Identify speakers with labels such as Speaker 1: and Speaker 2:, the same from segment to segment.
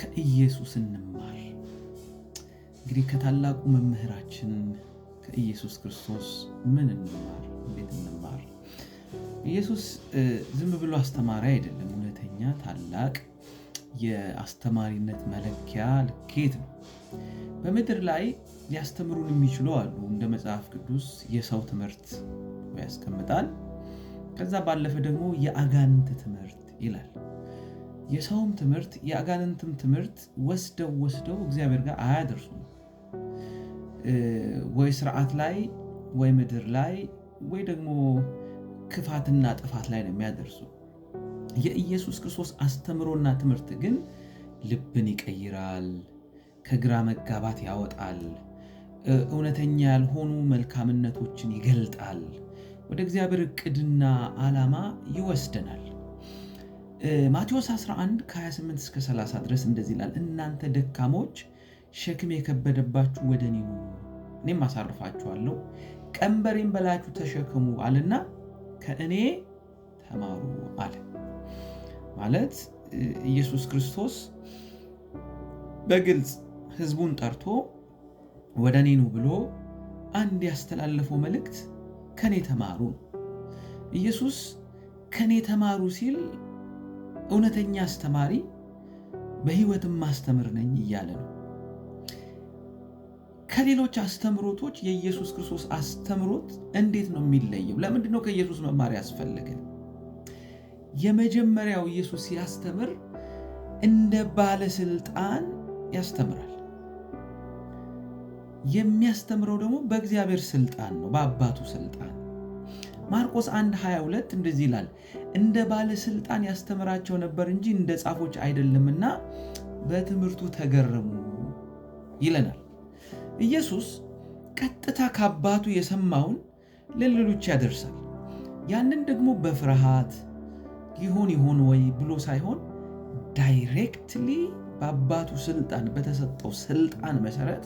Speaker 1: ከኢየሱስ እንማር። እንግዲህ ከታላቁ መምህራችን ከኢየሱስ ክርስቶስ ምን እንማር? እንዴት እንማር? ኢየሱስ ዝም ብሎ አስተማሪ አይደለም። እውነተኛ ታላቅ የአስተማሪነት መለኪያ ልኬት ነው። በምድር ላይ ሊያስተምሩን የሚችሉ አሉ። እንደ መጽሐፍ ቅዱስ የሰው ትምህርት ያስቀምጣል። ከዛ ባለፈ ደግሞ የአጋንንት ትምህርት ይላል። የሰውም ትምህርት የአጋንንትም ትምህርት ወስደው እግዚአብሔር ጋር አያደርሱም። ወይ ስርዓት ላይ ወይ ምድር ላይ ወይ ደግሞ ክፋትና ጥፋት ላይ ነው የሚያደርሱ። የኢየሱስ ክርስቶስ አስተምሮና ትምህርት ግን ልብን ይቀይራል፣ ከግራ መጋባት ያወጣል፣ እውነተኛ ያልሆኑ መልካምነቶችን ይገልጣል፣ ወደ እግዚአብሔር ዕቅድና ዓላማ ይወስደናል። ማቴዎስ 11 ከ28 እስከ 30 ድረስ እንደዚህ ይላል። እናንተ ደካሞች ሸክም የከበደባችሁ ወደ እኔ ኑ፣ እኔም አሳርፋችኋለሁ፣ ቀንበሬን በላያችሁ ተሸከሙ አለና ከእኔ ተማሩ አለ። ማለት ኢየሱስ ክርስቶስ በግልጽ ሕዝቡን ጠርቶ ወደ እኔ ኑ ብሎ አንድ ያስተላለፈው መልእክት ከኔ ተማሩ። ኢየሱስ ከኔ ተማሩ ሲል እውነተኛ አስተማሪ በሕይወትም ማስተምር ነኝ እያለ ነው። ከሌሎች አስተምሮቶች የኢየሱስ ክርስቶስ አስተምሮት እንዴት ነው የሚለየው? ለምንድን ነው ከኢየሱስ መማር ያስፈለገ? የመጀመሪያው ኢየሱስ ሲያስተምር እንደ ባለስልጣን ያስተምራል። የሚያስተምረው ደግሞ በእግዚአብሔር ስልጣን ነው፣ በአባቱ ስልጣን። ማርቆስ 1:22 እንደዚህ ይላል፣ እንደ ባለስልጣን ያስተምራቸው ነበር እንጂ እንደ ጻፎች አይደለምና በትምህርቱ ተገረሙ ይለናል። ኢየሱስ ቀጥታ ከአባቱ የሰማውን ለሌሎች ያደርሳል። ያንን ደግሞ በፍርሃት ይሆን ወይ ብሎ ሳይሆን ዳይሬክትሊ በአባቱ ስልጣን በተሰጠው ስልጣን መሰረት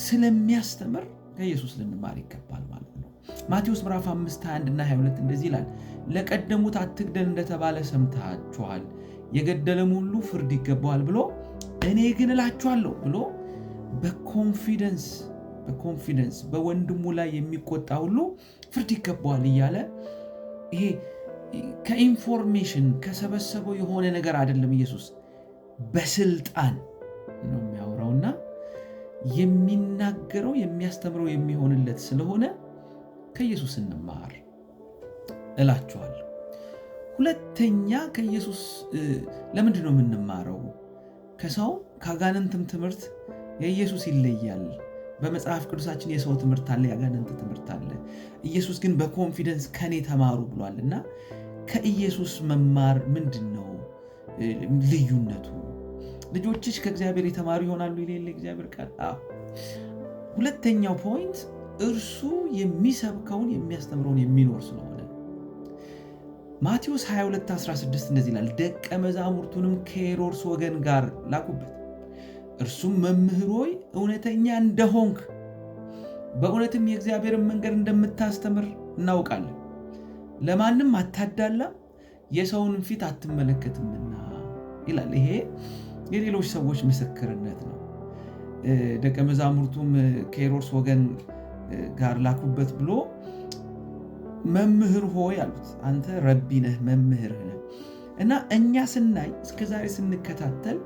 Speaker 1: ስለሚያስተምር ከኢየሱስ ልንማር ይገባል ማለት ነው። ማቴዎስ ምዕራፍ 5:21 እና 22 እንደዚህ ይላል፣ ለቀደሙት አትግደል እንደተባለ ሰምታችኋል፣ የገደለም ሁሉ ፍርድ ይገባዋል ብሎ እኔ ግን እላችኋለሁ ብሎ በኮንፊደንስ በወንድሙ ላይ የሚቆጣ ሁሉ ፍርድ ይገባዋል እያለ ይሄ ከኢንፎርሜሽን ከሰበሰበው የሆነ ነገር አይደለም። ኢየሱስ በስልጣን ነው የሚያወራውና የሚናገረው የሚያስተምረው የሚሆንለት ስለሆነ ከኢየሱስ እንማር እላችኋለሁ። ሁለተኛ ከኢየሱስ ለምንድን ነው የምንማረው? ከሰው ከአጋንንትም ትምህርት የኢየሱስ ይለያል። በመጽሐፍ ቅዱሳችን የሰው ትምህርት አለ፣ የአጋንንት ትምህርት አለ። ኢየሱስ ግን በኮንፊደንስ ከኔ ተማሩ ብሏል እና ከኢየሱስ መማር ምንድን ነው ልዩነቱ? ልጆችሽ ከእግዚአብሔር የተማሩ ይሆናሉ ይላል እግዚአብሔር ቃል። ሁለተኛው ፖይንት እርሱ የሚሰብከውን የሚያስተምረውን የሚኖር ስለሆነ ማቴዎስ 22:16 እንደዚህ ይላል፣ ደቀ መዛሙርቱንም ከሄሮድስ ወገን ጋር ላኩበት፣ እርሱም መምህር ሆይ እውነተኛ እንደሆንክ በእውነትም የእግዚአብሔርን መንገድ እንደምታስተምር እናውቃለን፣ ለማንም አታዳላም፣ የሰውን ፊት አትመለከትምና ይላል። ይሄ የሌሎች ሰዎች ምስክርነት ነው። ደቀ መዛሙርቱም ከሄሮድስ ወገን ጋር ላኩበት ብሎ መምህር ሆይ አሉት። አንተ ረቢ ነህ፣ መምህር ነህ። እና እኛ ስናይ እስከዛሬ ስንከታተል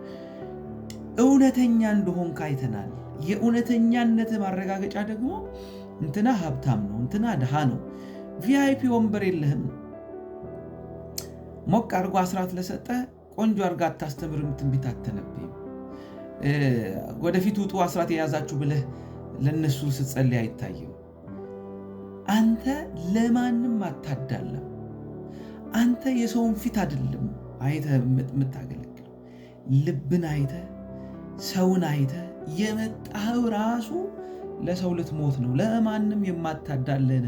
Speaker 1: እውነተኛ እንደሆንክ አይተናል። የእውነተኛነት ማረጋገጫ ደግሞ እንትና ሀብታም ነው፣ እንትና ድሃ ነው፣ ቪአይፒ ወንበር የለህም፣ ሞቅ አድርጎ አስራት ለሰጠ ቆንጆ አድርጋ አታስተምርም፣ ትንቢት አትተነብይም፣ ወደፊት ውጡ አስራት የያዛችሁ ብለህ ለነሱ ስትጸልይ አይታየም። አንተ ለማንም አታዳለም። አንተ የሰውን ፊት አይደለም አይተህ የምታገለግለው፣ ልብን አይተህ ሰውን አይተህ የመጣኸው ራሱ ለሰው ልትሞት ነው። ለማንም የማታዳለን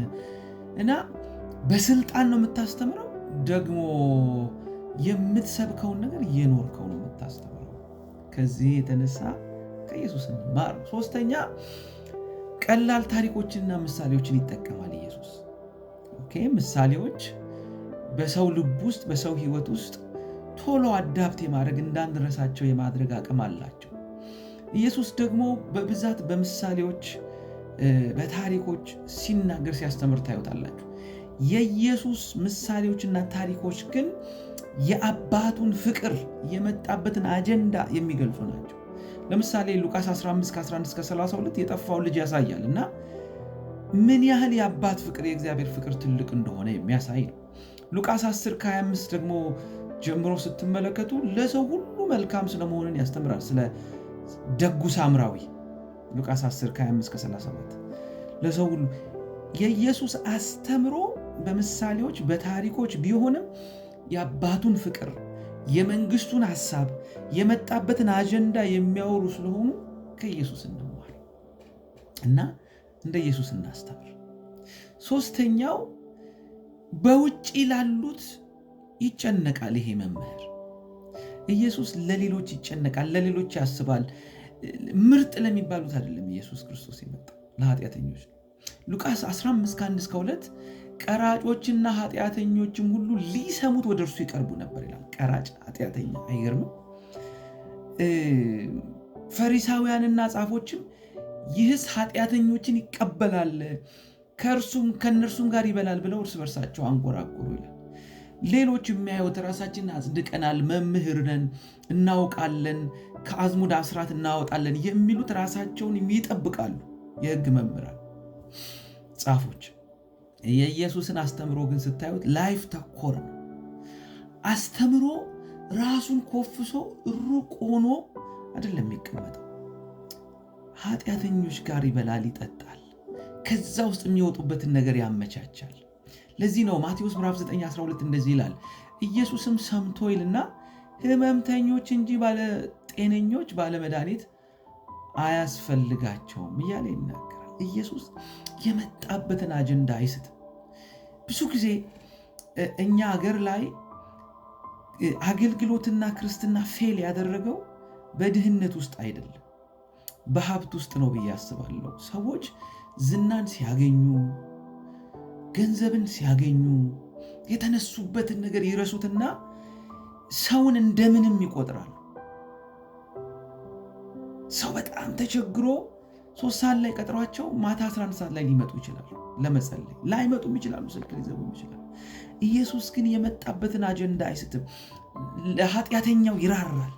Speaker 1: እና በስልጣን ነው የምታስተምረው። ደግሞ የምትሰብከውን ነገር እየኖርከው ነው የምታስተምረው። ከዚህ የተነሳ ከኢየሱስ እንማር። ሶስተኛ ቀላል ታሪኮችንና ምሳሌዎችን ይጠቀማል ኢየሱስ። ምሳሌዎች በሰው ልብ ውስጥ በሰው ሕይወት ውስጥ ቶሎ አዳፕት የማድረግ እንዳንረሳቸው የማድረግ አቅም አላቸው። ኢየሱስ ደግሞ በብዛት በምሳሌዎች በታሪኮች ሲናገር ሲያስተምር ታዩታላችሁ። የኢየሱስ ምሳሌዎችና ታሪኮች ግን የአባቱን ፍቅር የመጣበትን አጀንዳ የሚገልጹ ናቸው። ለምሳሌ ሉቃስ 15:11-32 የጠፋውን ልጅ ያሳያል እና ምን ያህል የአባት ፍቅር የእግዚአብሔር ፍቅር ትልቅ እንደሆነ የሚያሳይ ነው። ሉቃስ 10:25 ደግሞ ጀምሮ ስትመለከቱ ለሰው ሁሉ መልካም ስለመሆንን ያስተምራል። ስለ ደጉ ሳምራዊ ሉቃስ 10:25-37 ለሰው ሁሉ የኢየሱስ አስተምሮ በምሳሌዎች በታሪኮች ቢሆንም የአባቱን ፍቅር የመንግስቱን ሐሳብ የመጣበትን አጀንዳ የሚያወሩ ስለሆኑ ከኢየሱስ እንማር እና እንደ ኢየሱስ እናስተምር። ሶስተኛው በውጪ ላሉት ይጨነቃል። ይሄ መምህር ኢየሱስ ለሌሎች ይጨነቃል፣ ለሌሎች ያስባል። ምርጥ ለሚባሉት አይደለም ኢየሱስ ክርስቶስ የመጣው ለኃጢአተኞች ነው። ሉቃስ 15:1-2 ቀራጮችና ኃጢአተኞችም ሁሉ ሊሰሙት ወደ እርሱ ይቀርቡ ነበር ይላል። ቀራጭ ኃጢአተኛ፣ አይገርምም? ፈሪሳውያንና ጻፎችም ይህስ ኃጢአተኞችን ይቀበላል ከእነርሱም ጋር ይበላል ብለው እርስ በርሳቸው አንጎራጎሩ ይላል። ሌሎች የሚያዩት ራሳችንን አጽድቀናል፣ መምህር ነን፣ እናውቃለን፣ ከአዝሙድ አስራት እናወጣለን የሚሉት ራሳቸውን ይጠብቃሉ። የሕግ መምህራን፣ ጻፎች። የኢየሱስን አስተምሮ ግን ስታዩት ላይፍ ተኮር ነው። አስተምሮ ራሱን ኮፍሶ ሩቅ ሆኖ አይደለም የሚቀመጠው። ኃጢአተኞች ጋር ይበላል፣ ይጠጣል፣ ከዛ ውስጥ የሚወጡበትን ነገር ያመቻቻል። ለዚህ ነው ማቴዎስ ምዕራፍ 9:12 እንደዚህ ይላል፣ ኢየሱስም ሰምቶ ይልና ሕመምተኞች እንጂ ጤነኞች ባለመድኃኒት አያስፈልጋቸውም እያለ ይናገራል። ኢየሱስ የመጣበትን አጀንዳ አይስትም። ብዙ ጊዜ እኛ ሀገር ላይ አገልግሎትና ክርስትና ፌል ያደረገው በድህነት ውስጥ አይደለም፣ በሀብት ውስጥ ነው ብዬ አስባለሁ። ሰዎች ዝናን ሲያገኙ፣ ገንዘብን ሲያገኙ የተነሱበትን ነገር ይረሱትና ሰውን እንደምንም ይቆጥራሉ። ሰው በጣም ተቸግሮ 3 ሰዓት ላይ ቀጥሯቸው ማታ 11 ሰዓት ላይ ሊመጡ ይችላሉ ለመጸለይ። ላይመጡም ይችላሉ፣ ስልክ ሊዘጉም ይችላሉ። ኢየሱስ ግን የመጣበትን አጀንዳ አይስትም። ለኃጢአተኛው ይራራል፣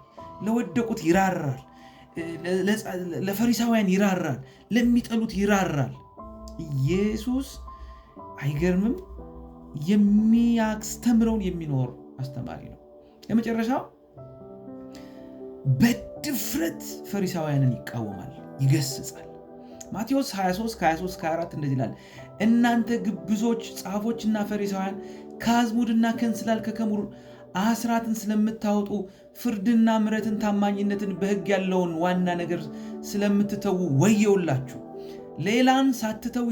Speaker 1: ለወደቁት ይራራል፣ ለፈሪሳውያን ይራራል፣ ለሚጠሉት ይራራል። ኢየሱስ አይገርምም? የሚያስተምረውን የሚኖር አስተማሪ ነው። የመጨረሻው በድፍረት ፈሪሳውያንን ይቃወማል፣ ይገስጻል። ማቴዎስ 23:23-24 እንደዚህ ይላል፣ እናንተ ግብዞች ጻፎችና ፈሪሳውያን ከአዝሙድና ከእንስላል ከከሙር አስራትን ስለምታወጡ ፍርድና ምሕረትን ታማኝነትን በሕግ ያለውን ዋና ነገር ስለምትተዉ ወየውላችሁ። ሌላን ሳትተው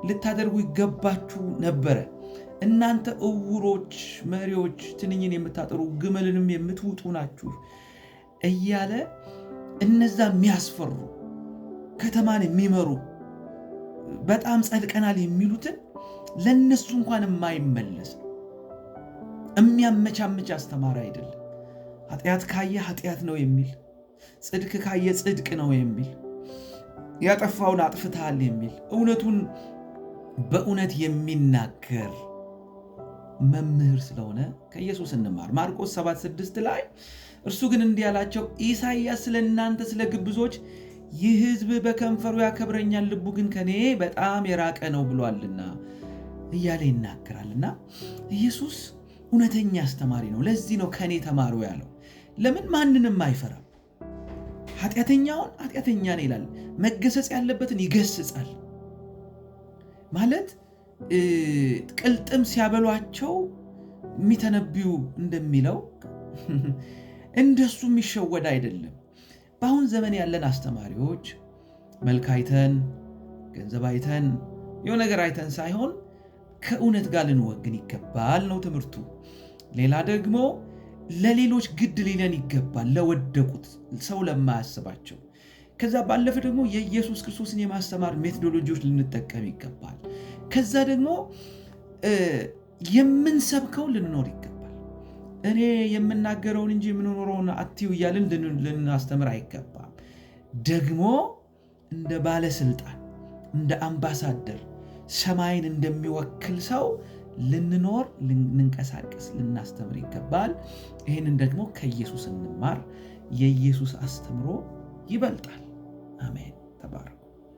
Speaker 1: ልታደርጉ ይገባችሁ ነበረ። እናንተ እውሮች መሪዎች፣ ትንኝን የምታጠሩ ግመልንም የምትውጡ ናችሁ እያለ እነዛ የሚያስፈሩ ከተማን የሚመሩ በጣም ጸድቀናል የሚሉትን ለነሱ እንኳን የማይመለስ የሚያመቻመች አስተማሪ አይደለም። ኃጢአት ካየ ኃጢአት ነው የሚል፣ ጽድቅ ካየ ጽድቅ ነው የሚል፣ ያጠፋውን አጥፍተሃል የሚል፣ እውነቱን በእውነት የሚናገር መምህር ስለሆነ ከኢየሱስ እንማር። ማርቆስ 7:6 ላይ እርሱ ግን እንዲህ አላቸው፣ ኢሳይያስ ስለ እናንተ ስለ ግብዞች ይህ ሕዝብ በከንፈሩ ያከብረኛል፣ ልቡ ግን ከኔ በጣም የራቀ ነው ብሏልና እያለ ይናገራልና ኢየሱስ እውነተኛ አስተማሪ ነው። ለዚህ ነው ከኔ ተማሩ ያለው። ለምን? ማንንም አይፈራም። ኃጢአተኛውን ኃጢአተኛ ነው ይላል። መገሰጽ ያለበትን ይገስጻል። ማለት ቅልጥም ሲያበሏቸው የሚተነብዩ እንደሚለው እንደሱ የሚሸወድ አይደለም። በአሁን ዘመን ያለን አስተማሪዎች መልክ አይተን ገንዘብ አይተን የሆነ ነገር አይተን ሳይሆን ከእውነት ጋር ልንወግን ይገባል ነው ትምህርቱ። ሌላ ደግሞ ለሌሎች ግድ ሊለን ይገባል፣ ለወደቁት፣ ሰው ለማያስባቸው። ከዛ ባለፈ ደግሞ የኢየሱስ ክርስቶስን የማስተማር ሜቶዶሎጂዎች ልንጠቀም ይገባል። ከዛ ደግሞ የምንሰብከው ልንኖር ይገባል። እኔ የምናገረውን እንጂ የምኖረውን አትዩ እያልን ልናስተምር አይገባም። ደግሞ እንደ ባለስልጣን፣ እንደ አምባሳደር፣ ሰማይን እንደሚወክል ሰው ልንኖር፣ ልንንቀሳቀስ፣ ልናስተምር ይገባል። ይህንን ደግሞ ከኢየሱስ እንማር። የኢየሱስ አስተምሮ ይበልጣል። አሜን። ተባረኩ።